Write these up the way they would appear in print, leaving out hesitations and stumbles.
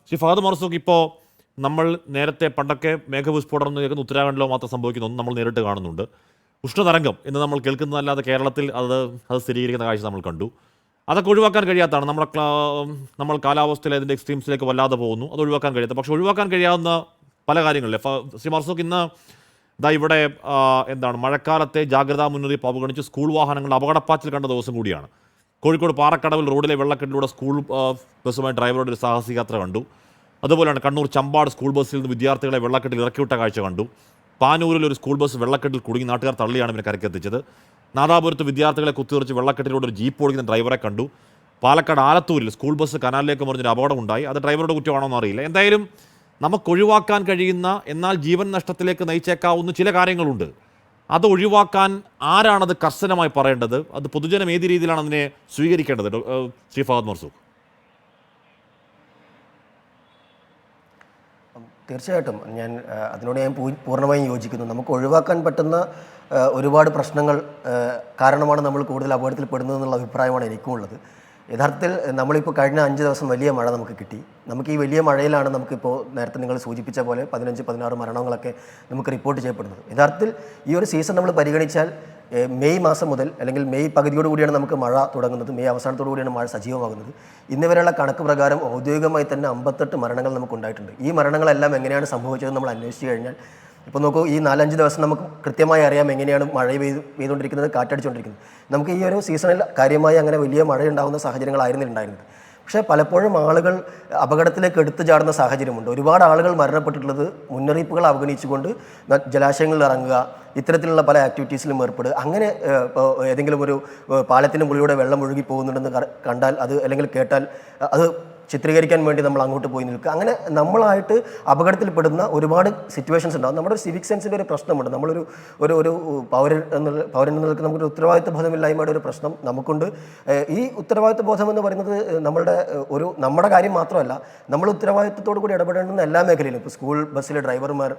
Shri Fahad Marzuq, ഇപ്പോൾ നമ്മൾ നേരത്തെ പണ്ടൊക്കെ മേഘവിസ്ഫോടനം എന്ന് കേൾക്കുന്ന ഉത്തരാഖണ്ഡിലോ മാത്രം സംഭവിക്കുന്ന ഒന്ന് നമ്മൾ നേരിട്ട് കാണുന്നുണ്ട്. ഉഷ്ണതരംഗം എന്ന് നമ്മൾ കേൾക്കുന്നതല്ലാതെ കേരളത്തിൽ അത് സ്ഥിരീകരിക്കുന്ന കാഴ്ച നമ്മൾ കണ്ടു. അതൊക്കെ ഒഴിവാക്കാൻ കഴിയാത്തതാണ്. നമ്മൾ കാലാവസ്ഥയിലെ അതിൻ്റെ എക്സ്ട്രീംസിലേക്ക് വല്ലാതെ പോകുന്നു. അത് ഒഴിവാക്കാൻ കഴിയാത്ത, പക്ഷേ ഒഴിവാക്കാൻ കഴിയാവുന്ന പല കാര്യങ്ങളില്ലേ ശ്രീ മർസൂഖ്? ഇന്ന് ഇവിടെ എന്താണ്, മഴക്കാലത്തെ ജാഗ്രതാ മുന്നറിയിപ്പ് അവഗണിച്ച് സ്കൂൾ വാഹനങ്ങൾ അപകടപ്പാച്ചിൽ കണ്ട ദിവസം കൂടിയാണ്. കോഴിക്കോട് പാറക്കടവിൽ റോഡിലെ വെള്ളക്കെട്ടിലൂടെ സ്കൂൾ ബസ്സുമായി ഡ്രൈവറുടെ ഒരു സാഹസികയാത്ര കണ്ടു. അതുപോലെയാണ് കണ്ണൂർ ചമ്പാട് സ്കൂൾ ബസ്സിൽ നിന്ന് വിദ്യാർത്ഥികളെ വെള്ളക്കെട്ടിൽ ഇറക്കിവിട്ട കാഴ്ച കണ്ടു. പാനൂരിൽ ഒരു സ്കൂൾ ബസ് വെള്ളക്കെട്ടിൽ കുടുങ്ങി നാട്ടുകാർ തള്ളിയാണ് ഇവരെ കരക്കെത്തിച്ചത്. നാദാപുരത്ത് വിദ്യാർത്ഥികളെ കുത്തിവെച്ച് വെള്ളക്കെട്ടിലൂടെ ഒരു ജീപ്പ് ഓടിക്കുന്ന ഡ്രൈവറെ കണ്ടു. പാലക്കാട് ആലത്തൂരിൽ സ്കൂൾ ബസ് കനാലിലേക്ക് മറിഞ്ഞൊരു അപകടമുണ്ടായി. അത് ഡ്രൈവറുടെ കുറ്റമാണോ എന്ന് അറിയില്ല. എന്തായാലും നമുക്ക് ഒഴിവാക്കാൻ കഴിയുന്ന, എന്നാൽ ജീവൻ നഷ്ടത്തിലേക്ക് നയിച്ചേക്കാവുന്ന ചില കാര്യങ്ങളുണ്ട്. അത് ഒഴിവാക്കാൻ ആരാണത് കർശനമായി പറയേണ്ടത്? അത് പൊതുജനം ഏത് രീതിയിലാണ് അതിനെ സ്വീകരിക്കേണ്ടത്? ശ്രീ ഫഹദ് മർസൂഖ്. തീർച്ചയായിട്ടും അതിനോട് ഞാൻ പൂർണ്ണമായും യോജിക്കുന്നു. നമുക്ക് ഒഴിവാക്കാൻ പറ്റുന്ന ഒരുപാട് പ്രശ്നങ്ങൾ കാരണമാണ് നമ്മൾ കൂടുതൽ അപകടത്തിൽപ്പെടുന്നതെന്നുള്ള അഭിപ്രായമാണ് എനിക്കും ഉള്ളത്. യഥാർത്ഥത്തിൽ നമ്മളിപ്പോൾ കഴിഞ്ഞ 5 ദിവസം വലിയ മഴ നമുക്ക് കിട്ടി. നമുക്ക് ഈ വലിയ മഴയിലാണ് നമുക്കിപ്പോൾ നേരത്തെ നിങ്ങൾ സൂചിപ്പിച്ച പോലെ 15-16 മരണങ്ങളൊക്കെ നമുക്ക് റിപ്പോർട്ട് ചെയ്യപ്പെടുന്നത്. യഥാർത്ഥത്തിൽ ഈ ഒരു സീസൺ നമ്മൾ പരിഗണിച്ചാൽ മെയ് മാസം മുതൽ, അല്ലെങ്കിൽ മെയ് പകുതിയോടുകൂടിയാണ് നമുക്ക് മഴ തുടങ്ങുന്നത്, മെയ് അവസാനത്തോടു കൂടിയാണ് മഴ സജീവമാകുന്നത്. ഇന്ന് വരെയുള്ള കണക്ക് പ്രകാരം ഔദ്യോഗികമായി തന്നെ 58 മരണങ്ങൾ നമുക്കുണ്ടായിട്ടുണ്ട്. ഈ മരണങ്ങളെല്ലാം എങ്ങനെയാണ് സംഭവിച്ചതെന്ന് നമ്മൾ അന്വേഷിച്ച് കഴിഞ്ഞാൽ, ഇപ്പോൾ നോക്കൂ, ഈ 4-5 ദിവസം നമുക്ക് കൃത്യമായി അറിയാം എങ്ങനെയാണ് മഴ പെയ്തുകൊണ്ടിരിക്കുന്നത്, കാറ്റടിച്ചുകൊണ്ടിരിക്കുന്നത്. നമുക്ക് ഈ ഒരു സീസണിൽ കാര്യമായി അങ്ങനെ വലിയ മഴയുണ്ടാകുന്ന സാഹചര്യങ്ങളായിരുന്നില്ല. പക്ഷേ പലപ്പോഴും ആളുകൾ അപകടത്തിലേക്ക് എടുത്തു ചാടുന്ന സാഹചര്യമുണ്ട്. ഒരുപാട് ആളുകൾ മരണപ്പെട്ടിട്ടുള്ളത് മുന്നറിയിപ്പുകൾ അവഗണിച്ചുകൊണ്ട് ജലാശയങ്ങളിൽ ഇറങ്ങുക, ഇത്തരത്തിലുള്ള പല ആക്ടിവിറ്റീസിലും ഏർപ്പെടുക. അങ്ങനെ ഏതെങ്കിലും ഒരു പാലത്തിന് മുകളിലൂടെ വെള്ളം ഒഴുകി പോകുന്നുണ്ടെന്ന് കണ്ടാൽ അത്, അല്ലെങ്കിൽ കേട്ടാൽ അത് ചിത്രീകരിക്കാൻ വേണ്ടി നമ്മൾ അങ്ങോട്ട് പോയി നിൽക്കുക. അങ്ങനെ നമ്മളായിട്ട് അപകടത്തിൽപ്പെടുന്ന ഒരുപാട് സിറ്റുവേഷൻസ് ഉണ്ടാകും. നമ്മുടെ സിവിക് സെൻസിൻ്റെ ഒരു പ്രശ്നമുണ്ട്. നമ്മളൊരു ഒരു പൗരൻ എന്ന നിലയ്ക്ക് നമുക്കൊരു ഉത്തരവാദിത്വ ബോധമില്ലായ്മയുടെ ഒരു പ്രശ്നം നമുക്കുണ്ട്. ഈ ഉത്തരവാദിത്വ ബോധം എന്ന് പറയുന്നത് നമ്മുടെ കാര്യം മാത്രമല്ല, നമ്മൾ ഉത്തരവാദിത്വത്തോടു കൂടി ഇടപെടേണ്ടുന്ന എല്ലാ മേഖലയിലും. ഇപ്പോൾ സ്കൂൾ ബസ്സിലെ ഡ്രൈവർമാർ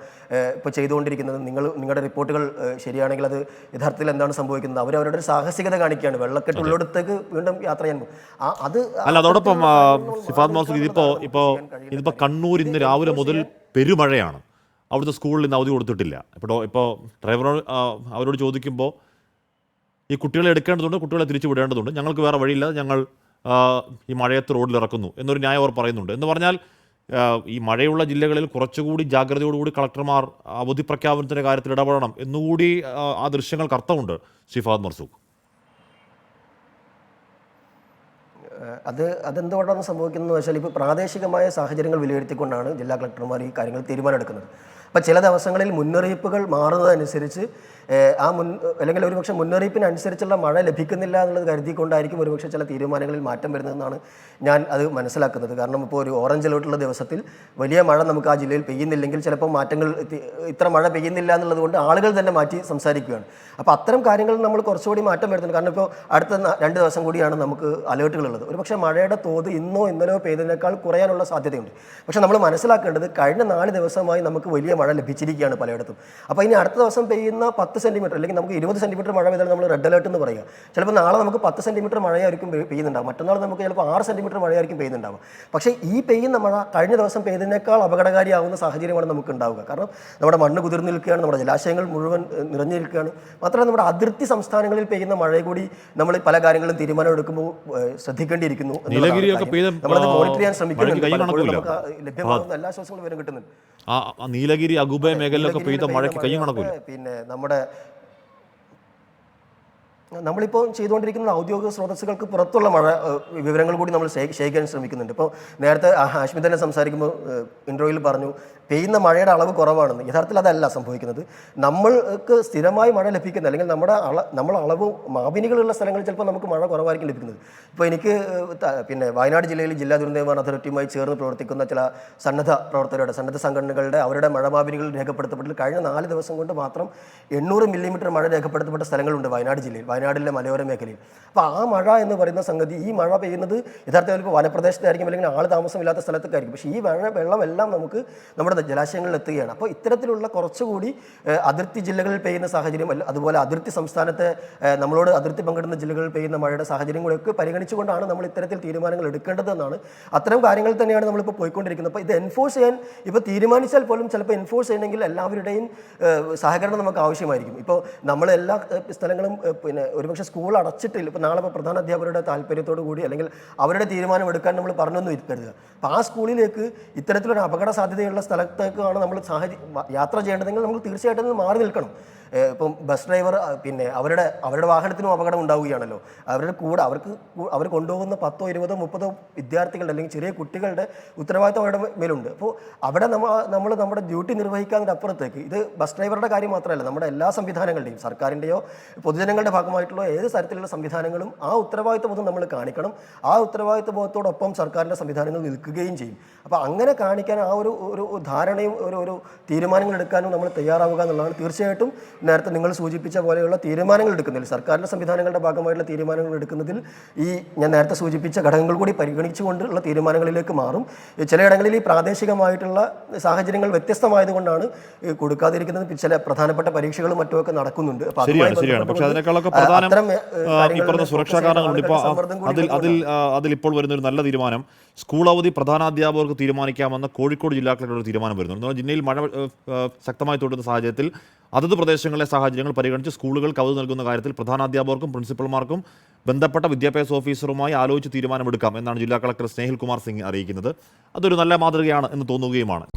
ഇപ്പോൾ ചെയ്തുകൊണ്ടിരിക്കുന്നത്, നിങ്ങളുടെ റിപ്പോർട്ടുകൾ ശരിയാണെങ്കിൽ അത് യഥാർത്ഥത്തിൽ എന്താണ് സംഭവിക്കുന്നത്? അവരവരുടെ ഒരു സാഹസികത കാണിക്കുകയാണ്. വെള്ളക്കെട്ടുള്ളിടത്തേക്ക് വീണ്ടും യാത്ര ചെയ്യാൻ അതോടൊപ്പം ഇതിപ്പോൾ കണ്ണൂർ ഇന്ന് രാവിലെ മുതൽ പെരുമഴയാണ്. അവിടുത്തെ സ്കൂളിൽ ഇന്ന് അവധി കൊടുത്തിട്ടില്ല. ഇപ്പോൾ ഡ്രൈവറോട് അവരോട് ചോദിക്കുമ്പോൾ ഈ കുട്ടികളെ എടുക്കേണ്ടതുണ്ട്, കുട്ടികളെ തിരിച്ചു വിടേണ്ടതുണ്ട്, ഞങ്ങൾക്ക് വേറെ വഴിയില്ല, ഞങ്ങൾ ഈ മഴയത്ത് റോഡിൽ ഇറക്കുന്നു എന്നൊരു ന്യായം അവർ പറയുന്നുണ്ട്. എന്ന് പറഞ്ഞാൽ ഈ മഴയുള്ള ജില്ലകളിൽ കുറച്ചുകൂടി ജാഗ്രതയോടുകൂടി കളക്ടർമാർ അവധി പ്രഖ്യാപനത്തിൻ്റെ കാര്യത്തിൽ ഇടപെടണം എന്നുകൂടി ആ ദൃശ്യങ്ങൾക്ക് അർത്ഥമുണ്ട്. ശ്രീ ഫഹദ് മർസൂഖ്, അതെന്തുകൊണ്ടാണ് സംഭവിക്കുന്നതെന്ന് വെച്ചാൽ, ഇപ്പോൾ പ്രാദേശികമായ സാഹചര്യങ്ങൾ വിലയിരുത്തിക്കൊണ്ടാണ് ജില്ലാ കളക്ടർമാർ ഈ കാര്യങ്ങൾ തീരുമാനമെടുക്കുന്നത്. അപ്പോൾ ചില ദിവസങ്ങളിൽ മുന്നറിയിപ്പുകൾ മാറുന്നതനുസരിച്ച് അല്ലെങ്കിൽ ഒരുപക്ഷെ മുന്നറിയിപ്പിനനുസരിച്ചുള്ള മഴ ലഭിക്കുന്നില്ല എന്നുള്ളത് കരുതിക്കൊണ്ടായിരിക്കും ഒരുപക്ഷെ ചില തീരുമാനങ്ങളിൽ മാറ്റം വരുന്നതെന്നാണ് ഞാൻ അത് മനസ്സിലാക്കുന്നത്. കാരണം ഇപ്പോൾ ഒരു ഓറഞ്ച് അലേർട്ടുള്ള ദിവസത്തിൽ വലിയ മഴ നമുക്ക് ആ ജില്ലയിൽ പെയ്യുന്നില്ലെങ്കിൽ ചിലപ്പോൾ മാറ്റങ്ങൾ, ഇത്ര മഴ പെയ്യുന്നില്ല എന്നുള്ളത് കൊണ്ട് ആളുകൾ തന്നെ മാറ്റി സംസാരിക്കുകയാണ്. അപ്പോൾ അത്തരം കാര്യങ്ങളിൽ നമ്മൾ കുറച്ചുകൂടി മാറ്റം വരുന്നുണ്ട്. കാരണം ഇപ്പോൾ അടുത്ത 2 ദിവസം കൂടിയാണ് നമുക്ക് അലേർട്ടുകളുള്ളത്. ഒരുപക്ഷെ മഴയുടെ തോത് ഇന്നോ ഇന്നലെയോ പെയ്തതിനേക്കാൾ കുറയാനുള്ള സാധ്യതയുണ്ട്. പക്ഷേ നമ്മൾ മനസ്സിലാക്കേണ്ടത്, കഴിഞ്ഞ 4 ദിവസമായി നമുക്ക് വലിയ മഴ ലഭിച്ചിരിക്കുകയാണ് പലയിടത്തും. അപ്പോൾ ഇനി അടുത്ത ദിവസം പെയ്യുന്ന 10 സെൻറ്റിമീറ്റർ അല്ലെങ്കിൽ നമുക്ക് 20 സെൻറ്റിമീറ്റർ മഴ പെയ്താൽ നമ്മൾ റെഡ് അലേർട്ട് എന്ന് പറയുക. ചിലപ്പോൾ നാളെ നമുക്ക് 10 സെൻറ്റിമീറ്റർ മഴയായിരിക്കും പെയ്യുന്നുണ്ടാവും, മറ്റന്നാൾ നമുക്ക് ചിലപ്പോൾ 6 സെൻറ്റിമീറ്റർ മഴയായിരിക്കും പെയ്യുന്നുണ്ടാവുക. പക്ഷേ ഈ പെയ്യുന്ന മഴ കഴിഞ്ഞ ദിവസം പെയ്തതിനേക്കാൾ അപകടകാരിയാവുന്ന സാഹചര്യമാണ് നമുക്ക് ഉണ്ടാവുക. കാരണം നമ്മുടെ മണ്ണ് കുതിർന്നു നിൽക്കുകയാണ്, നമ്മുടെ ജലാശയങ്ങൾ മുഴുവൻ നിറഞ്ഞു നിൽക്കുകയാണ്. മാത്രമല്ല നമ്മുടെ അതിർത്തി സംസ്ഥാനങ്ങളിൽ പെയ്യുന്ന മഴ കൂടി നമ്മൾ പല കാര്യങ്ങളും തീരുമാനമെടുക്കുമ്പോൾ ശ്രദ്ധിക്കേണ്ടിയിരിക്കുന്നു. നമ്മളത് മോണിറ്റർ ചെയ്യാൻ ശ്രമിക്കുന്നുണ്ട്. നമുക്ക് ലഭ്യമാകുന്ന എല്ലാ ആശ്വാസങ്ങളും വരും കിട്ടുന്നുണ്ട്. നീലഗിരി അഗുബ മേഖലയിലൊക്കെ പെയ്ത മഴയ്ക്ക് കയ്യും കണക്കില്ല. പിന്നെ നമ്മളിപ്പോൾ ചെയ്തുകൊണ്ടിരിക്കുന്ന ഔദ്യോഗിക സ്രോതസ്സുകൾക്ക് പുറത്തുള്ള മഴ വിവരങ്ങൾ കൂടി നമ്മൾ ശേഖരിക്കാൻ ശ്രമിക്കുന്നുണ്ട്. ഇപ്പോൾ നേരത്തെ ഹാഷ്മി തന്നെ സംസാരിക്കുമ്പോൾ ഇൻട്രോയിൽ പറഞ്ഞു പെയ്യുന്ന മഴയുടെ അളവ് കുറവാണെന്ന്. യഥാർത്ഥത്തിൽ അതല്ല സംഭവിക്കുന്നത്. നമ്മൾക്ക് സ്ഥിരമായി മഴ ലഭിക്കുന്ന, അല്ലെങ്കിൽ നമ്മുടെ അളവ് മാപിനികളുള്ള സ്ഥലങ്ങളിൽ ചിലപ്പോൾ നമുക്ക് മഴ കുറവായിരിക്കും ലഭിക്കുന്നത്. ഇപ്പോൾ എനിക്ക് പിന്നെ വയനാട് ജില്ലയിൽ ജില്ലാ ദുരന്ത നിവാരണ അതോറിറ്റിയുമായി ചേർന്ന് പ്രവർത്തിക്കുന്ന ചില സന്നദ്ധ സംഘടനകളുടെ അവരുടെ മഴമാപിനികൾ രേഖപ്പെടുത്തപ്പെട്ടിട്ട് കഴിഞ്ഞ 4 ദിവസം കൊണ്ട് മാത്രം 800 മില്ലിമീറ്റർ മഴ രേഖപ്പെടുത്തപ്പെട്ട സ്ഥലങ്ങളുണ്ട് വയനാട് ജില്ലയിൽ. വയനാടിലെ മലയോര മേഖലയിൽ. അപ്പോൾ ആ മഴ എന്ന് പറയുന്ന സംഗതി, ഈ മഴ പെയ്യുന്നത് യഥാർത്ഥത്തിൽ ഇപ്പോൾ വനപ്രദേശത്തായിരിക്കും അല്ലെങ്കിൽ ആൾ താമസമില്ലാത്ത സ്ഥലത്തൊക്കെയായിരിക്കും. പക്ഷേ ഈ വെള്ളമെല്ലാം നമുക്ക് നമ്മുടെ ജലാശയങ്ങളിൽ എത്തുകയാണ്. അപ്പോൾ ഇത്തരത്തിലുള്ള കുറച്ചുകൂടി അതിർത്തി ജില്ലകളിൽ പെയ്യുന്ന സാഹചര്യം, അതുപോലെ അതിർത്തി സംസ്ഥാനത്തെ നമ്മളോട് അതിർത്തി പങ്കിടുന്ന ജില്ലകളിൽ പെയ്യുന്ന മഴയുടെ സാഹചര്യം കൂടെയൊക്കെ പരിഗണിച്ചുകൊണ്ടാണ് നമ്മൾ ഇത്തരത്തിൽ തീരുമാനങ്ങൾ എടുക്കേണ്ടതെന്നാണ്. അത്തരം കാര്യങ്ങൾ തന്നെയാണ് നമ്മളിപ്പോൾ പോയിക്കൊണ്ടിരിക്കുന്നത്. അപ്പോൾ ഇത് എൻഫോഴ്സ് ചെയ്യാൻ ഇപ്പോൾ തീരുമാനിച്ചാൽ പോലും ചിലപ്പോൾ എൻഫോഴ്സ് ചെയ്യണമെങ്കിൽ എല്ലാവരുടെയും സഹകരണം നമുക്ക് ആവശ്യമായിരിക്കും. ഇപ്പോൾ നമ്മളെല്ലാ സ്ഥലങ്ങളും പിന്നെ ഒരുപക്ഷെ സ്കൂൾ അടച്ചിട്ടില്ല, ഇപ്പോൾ നാളെ ഇപ്പോൾ പ്രധാന അധ്യാപകരുടെ താല്പര്യത്തോടു കൂടി അല്ലെങ്കിൽ അവരുടെ തീരുമാനം എടുക്കാൻ നമ്മൾ പറഞ്ഞൊന്നും കരുതുക. അപ്പോൾ ആ സ്കൂളിലേക്ക് ഇത്തരത്തിലൊരു അപകട സാധ്യതയുള്ള സ്ഥലത്തേക്കാണ് നമ്മൾ യാത്ര ചെയ്യേണ്ടതെങ്കിൽ നമ്മൾ തീർച്ചയായിട്ടും മാറി നിൽക്കണം. ഇപ്പം ബസ് ഡ്രൈവർ പിന്നെ അവരുടെ വാഹനത്തിനും അപകടം ഉണ്ടാവുകയാണല്ലോ. അവരുടെ കൂടെ അവർ കൊണ്ടുപോകുന്ന 10, 20, 30 വിദ്യാർത്ഥികളുടെ അല്ലെങ്കിൽ ചെറിയ കുട്ടികളുടെ ഉത്തരവാദിത്തം അവരുടെ മേലുണ്ട്. അപ്പോൾ അവിടെ നമ്മൾ നമ്മുടെ ഡ്യൂട്ടി നിർവഹിക്കാതിൻ്റെ അപ്പുറത്തേക്ക് ഇത് ബസ് ഡ്രൈവറുടെ കാര്യം മാത്രമല്ല, നമ്മുടെ എല്ലാ സംവിധാനങ്ങളുടെയും, സർക്കാരിൻ്റെയോ പൊതുജനങ്ങളുടെ ഭാഗമായിട്ടുള്ള ഏത് തരത്തിലുള്ള സംവിധാനങ്ങളും ആ ഉത്തരവാദിത്വബോധം നമ്മൾ കാണിക്കണം. ആ ഉത്തരവാദിത്വബോധത്തോടൊപ്പം സർക്കാരിൻ്റെ സംവിധാനങ്ങൾ നിൽക്കുകയും ചെയ്യും. അപ്പോൾ അങ്ങനെ കാണിക്കാൻ ആ ഒരു ധാരണയും ഒരു തീരുമാനങ്ങൾ എടുക്കാനും നമ്മൾ തയ്യാറാവുക എന്നുള്ളതാണ്. തീർച്ചയായിട്ടും നേരത്തെ നിങ്ങൾ സൂചിപ്പിച്ച പോലെയുള്ള തീരുമാനങ്ങൾ എടുക്കുന്നതിൽ, സർക്കാരിൻ്റെ സംവിധാനങ്ങളുടെ ഭാഗമായിട്ടുള്ള തീരുമാനങ്ങൾ എടുക്കുന്നതിൽ ഈ ഞാൻ നേരത്തെ സൂചിപ്പിച്ച ഘടകങ്ങൾ കൂടി പരിഗണിച്ചുകൊണ്ടുള്ള തീരുമാനങ്ങളിലേക്ക് മാറും. ചിലയിടങ്ങളിൽ ഈ പ്രാദേശികമായിട്ടുള്ള സാഹചര്യങ്ങൾ വ്യത്യസ്തമായതുകൊണ്ടാണ് കൊടുക്കാതിരിക്കുന്നത്. ചില പ്രധാനപ്പെട്ട പരീക്ഷകളും മറ്റുമൊക്കെ നടക്കുന്നുണ്ട്. ശരിയാണ്. പക്ഷേ അതിനേക്കാളൊക്കെ പ്രധാനം ഈ പറഞ്ഞ സുരക്ഷാ കാരണങ്ങളുണ്ട്. ഇപ്പോൾ അതിലിപ്പോൾ വരുന്നൊരു നല്ല തീരുമാനം, സ്കൂൾ അവധി പ്രധാനാധ്യാപകർക്ക് തീരുമാനിക്കാമെന്ന് കോഴിക്കോട് ജില്ലാ കളക്ടറുടെ തീരുമാനം വരുന്നു. ജില്ലയിൽ മഴ ശക്തമായി തുടരുന്ന സാഹചര്യത്തിൽ അതത് പ്രദേശങ്ങളിലെ സാഹചര്യങ്ങൾ പരിഗണിച്ച് സ്കൂളുകൾക്ക് അവധി നൽകുന്ന കാര്യത്തിൽ പ്രധാനാധ്യാപകർക്കും പ്രിൻസിപ്പൽമാർക്കും ബന്ധപ്പെട്ട വിദ്യാഭ്യാസ ഓഫീസറുമായി ആലോചിച്ച് തീരുമാനമെടുക്കാം എന്നാണ് ജില്ലാ കളക്ടർ സ്നേഹിൽ കുമാർ സിംഗ് അറിയിക്കുന്നത്. അതൊരു നല്ല മാതൃകയാണ് എന്ന് തോന്നുകയുമാണ്.